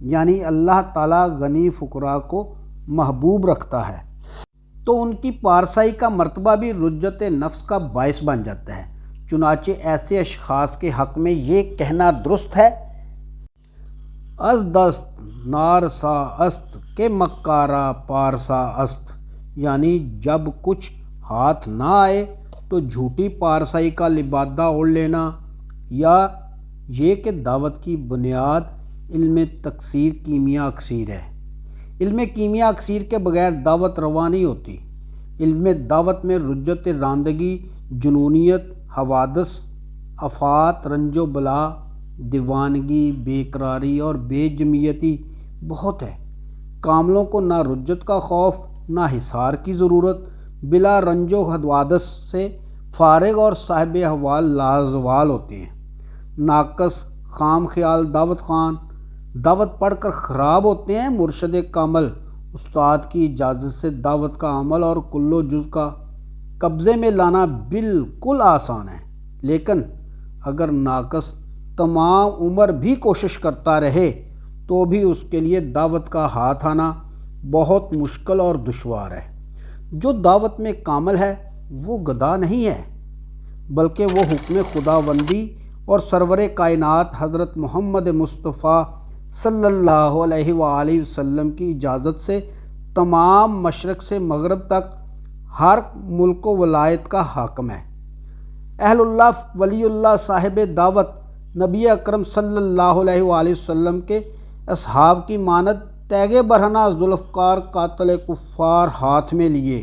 یعنی اللہ تعالیٰ غنی فقراء کو محبوب رکھتا ہے، تو ان کی پارسائی کا مرتبہ بھی رجت نفس کا باعث بن جاتا ہے۔ چنانچہ ایسے اشخاص کے حق میں یہ کہنا درست ہے، از دست نارسا است کہ مکارا پارسا است، یعنی جب کچھ ہاتھ نہ آئے تو جھوٹی پارسائی کا لبادہ اوڑھ لینا، یا یہ کہ دعوت کی بنیاد علم تکثیر کیمیا اکثیر ہے۔ علم کیمیا اکثیر کے بغیر دعوت رواں نہیں ہوتی۔ علم دعوت میں رجت راندگی، جنونیت، حوادث، آفات، رنج و بلا، دیوانگی، بے قراری اور بے جمعیتی بہت ہے۔ کاملوں کو نہ رجت کا خوف نہ حصار کی ضرورت، بلا رنج و حوادث سے فارغ اور صاحب احوال لازوال ہوتے ہیں۔ ناقص خام خیال دعوت خان دعوت پڑھ کر خراب ہوتے ہیں۔ مرشد کامل استاد کی اجازت سے دعوت کا عمل اور کل و جز کا قبضے میں لانا بالکل آسان ہے، لیکن اگر ناقص تمام عمر بھی کوشش کرتا رہے تو بھی اس کے لیے دعوت کا ہاتھ آنا بہت مشکل اور دشوار ہے۔ جو دعوت میں کامل ہے وہ گدھا نہیں ہے، بلکہ وہ حکم خداوندی اور سرور کائنات حضرت محمد مصطفیٰ صلی اللہ علیہ وآلہ وسلم کی اجازت سے تمام مشرق سے مغرب تک ہر ملک و ولایت کا حاکم ہے۔ اہل اللہ ولی اللہ صاحب دعوت نبی اکرم صلی اللہ علیہ وآلہ وسلم کے اصحاب کی مانند تیغ برہنہ ذوالفقار قاتل کفار ہاتھ میں لیے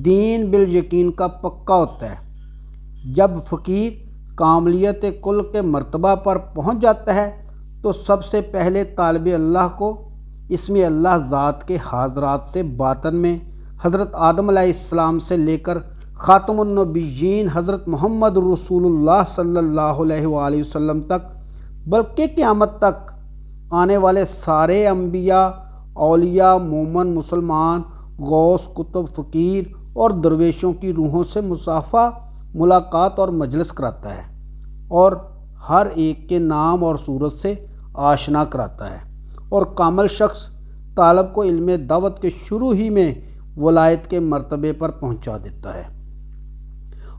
دین بالیقین کا پکا ہوتا ہے۔ جب فقیر کاملیت کل کے مرتبہ پر پہنچ جاتا ہے تو سب سے پہلے طالب اللہ کو اسم اللہ ذات کے حاضرات سے باطن میں حضرت آدم علیہ السلام سے لے کر خاتم النبیین حضرت محمد رسول اللہ صلی اللہ علیہ وآلہ وسلم تک، بلکہ قیامت تک آنے والے سارے انبیاء، اولیاء، مومن، مسلمان، غوث، کتب، فقیر اور درویشوں کی روحوں سے مصافحہ، ملاقات اور مجلس کراتا ہے، اور ہر ایک کے نام اور صورت سے آشنا کراتا ہے، اور کامل شخص طالب کو علم دعوت کے شروع ہی میں ولایت کے مرتبے پر پہنچا دیتا ہے،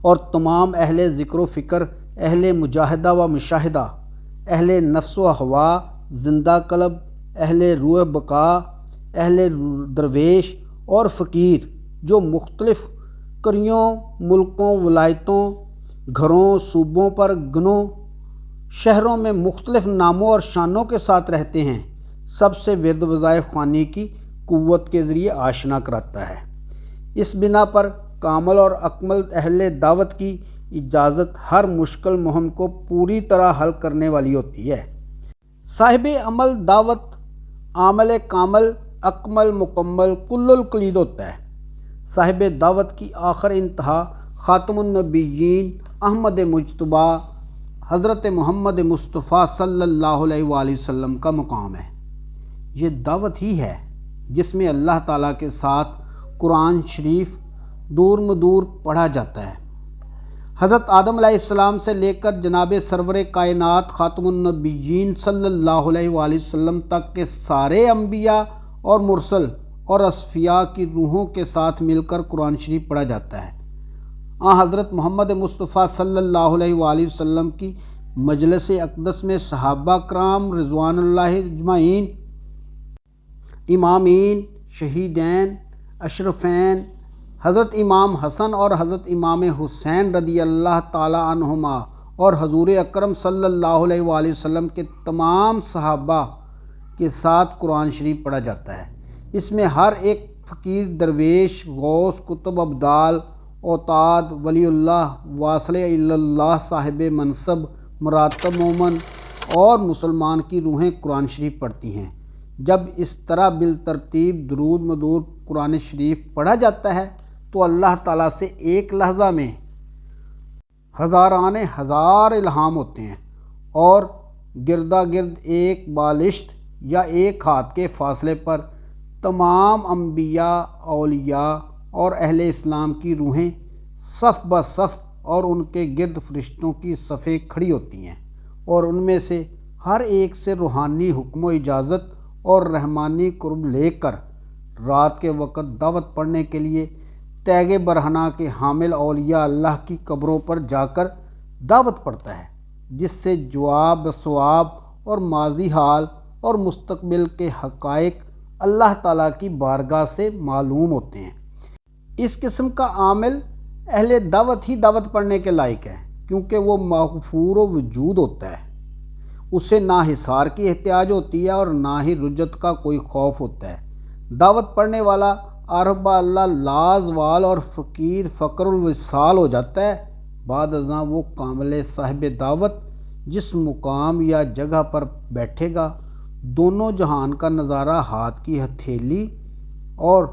اور تمام اہل ذکر و فکر، اہل مجاہدہ و مشاہدہ، اہل نفس و ہوا، زندہ قلب، اہل روح بقا، اہل درویش اور فقیر جو مختلف قریوں، ملکوں، ولایتوں، گھروں، صوبوں پر، گنوں، شہروں میں مختلف ناموں اور شانوں کے ساتھ رہتے ہیں، سب سے ورد وظائف خوانی کی قوت کے ذریعے آشنا کراتا ہے۔ اس بنا پر کامل اور اکمل اہل دعوت کی اجازت ہر مشکل مہم کو پوری طرح حل کرنے والی ہوتی ہے۔ صاحب عمل دعوت عامل کامل، اکمل، مکمل، کل الکلید ہوتا ہے۔ صاحب دعوت کی آخر انتہا خاتم النبیین احمد مجتبیٰ حضرت محمد مصطفیٰ صلی اللہ علیہ وآلہ وسلم کا مقام ہے۔ یہ دعوت ہی ہے جس میں اللہ تعالیٰ کے ساتھ قرآن شریف دور مدور پڑھا جاتا ہے۔ حضرت آدم علیہ السلام سے لے کر جناب سرور کائنات خاتم النبیین صلی اللہ علیہ وآلہ وسلم تک کے سارے انبیاء اور مرسل اور اصفیاء کی روحوں کے ساتھ مل کر قرآن شریف پڑھا جاتا ہے۔ حضرت محمد مصطفیٰ صلی اللہ علیہ وآلہ وسلم کی مجلس اقدس میں صحابہ کرام رضوان اللہ اجمعین، امامین، شہیدین، اشرفین، حضرت امام حسن اور حضرت امام حسین رضی اللہ تعالی عنہما اور حضور اکرم صلی اللہ علیہ وآلہ وسلم کے تمام صحابہ کے ساتھ قرآن شریف پڑھا جاتا ہے۔ اس میں ہر ایک فقیر، درویش، غوث، قطب، ابدال، اوتاد، ولی اللہ، واصل اللہ، صاحب منصب، مراتب، مومن اور مسلمان کی روحیں قرآن شریف پڑھتی ہیں۔ جب اس طرح بالترتیب درود مدور قرآن شریف پڑھا جاتا ہے تو اللہ تعالیٰ سے ایک لحظہ میں ہزاران ہزار الہام ہوتے ہیں، اور گردا گرد ایک بالشت یا ایک ہاتھ کے فاصلے پر تمام انبیاء، اولیاء اور اہل اسلام کی روحیں صف بصف اور ان کے گرد فرشتوں کی صفیں کھڑی ہوتی ہیں، اور ان میں سے ہر ایک سے روحانی حکم و اجازت اور رحمانی قرب لے کر رات کے وقت دعوت پڑھنے کے لیے تیغ برہنہ کے حامل اولیاء اللہ کی قبروں پر جا کر دعوت پڑھتا ہے، جس سے جواب ثواب اور ماضی حال اور مستقبل کے حقائق اللہ تعالیٰ کی بارگاہ سے معلوم ہوتے ہیں۔ اس قسم کا عامل اہل دعوت ہی دعوت پڑھنے کے لائق ہے، کیونکہ وہ مغفور و وجود ہوتا ہے، اسے نہ حصار کی احتیاج ہوتی ہے اور نہ ہی رجت کا کوئی خوف ہوتا ہے۔ دعوت پڑھنے والا عارف با اللہ لازوال اور فقیر فقر الوصال ہو جاتا ہے۔ بعد ازاں وہ کامل صاحب دعوت جس مقام یا جگہ پر بیٹھے گا، دونوں جہان کا نظارہ ہاتھ کی ہتھیلی اور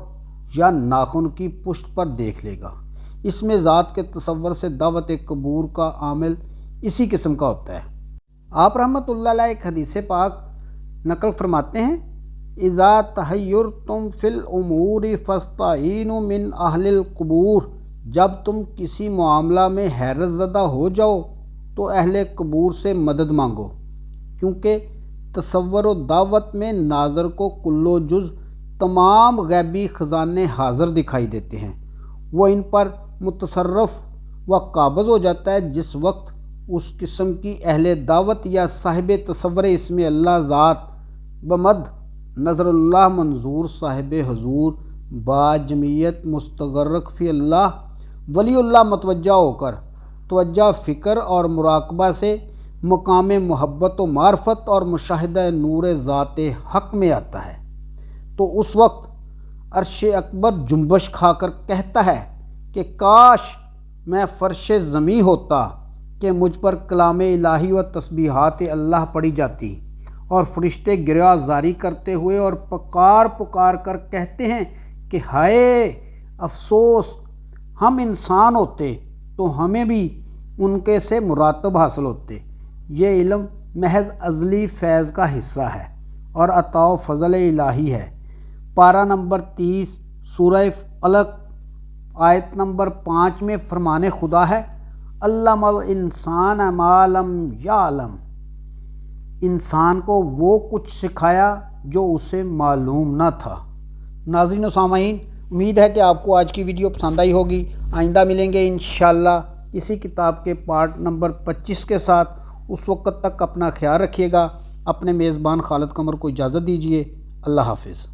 یا ناخن کی پشت پر دیکھ لے گا۔ اس میں ذات کے تصور سے دعوت قبور کا عامل اسی قسم کا ہوتا ہے۔ آپ رحمۃ اللہ علیہ ایک حدیث پاک نقل فرماتے ہیں، اذا تحیرتم فی الامور فاستعینوا من اہل القبور، جب تم کسی معاملہ میں حیرت زدہ ہو جاؤ تو اہل قبور سے مدد مانگو، کیونکہ تصور و دعوت میں ناظر کو کل و جز تمام غیبی خزانے حاضر دکھائی دیتے ہیں، وہ ان پر متصرف و قابض ہو جاتا ہے۔ جس وقت اس قسم کی اہل دعوت یا صاحب تصور اس میں اللہ ذات بمد نظر اللہ منظور صاحب حضور با جمیت مستغرق فی اللہ ولی اللہ متوجہ ہو کر توجہ فکر اور مراقبہ سے مقام محبت و معرفت اور مشاہدہ نور ذات حق میں آتا ہے، تو اس وقت عرش اکبر جنبش کھا کر کہتا ہے کہ کاش میں فرش زمیں ہوتا کہ مجھ پر کلام الہی و تسبیحات اللہ پڑھی جاتی، اور فرشتے گریہ زاری کرتے ہوئے اور پکار کر کہتے ہیں کہ ہائے افسوس، ہم انسان ہوتے تو ہمیں بھی ان کے سے مراتب حاصل ہوتے۔ یہ علم محض ازلی فیض کا حصہ ہے اور عطا و فضل الہی ہے۔ پارہ نمبر 30 سورہ فلق آیت نمبر 5 میں فرمان خدا ہے، علم الانسان ما لم یعلم، انسان کو وہ کچھ سکھایا جو اسے معلوم نہ تھا۔ ناظرین و سامعین، امید ہے کہ آپ کو آج کی ویڈیو پسند آئی ہوگی۔ آئندہ ملیں گے انشاءاللہ اسی کتاب کے پارٹ نمبر 25 کے ساتھ۔ اس وقت تک اپنا خیال رکھیے گا۔ اپنے میزبان خالد قمر کو اجازت دیجیے۔ اللہ حافظ۔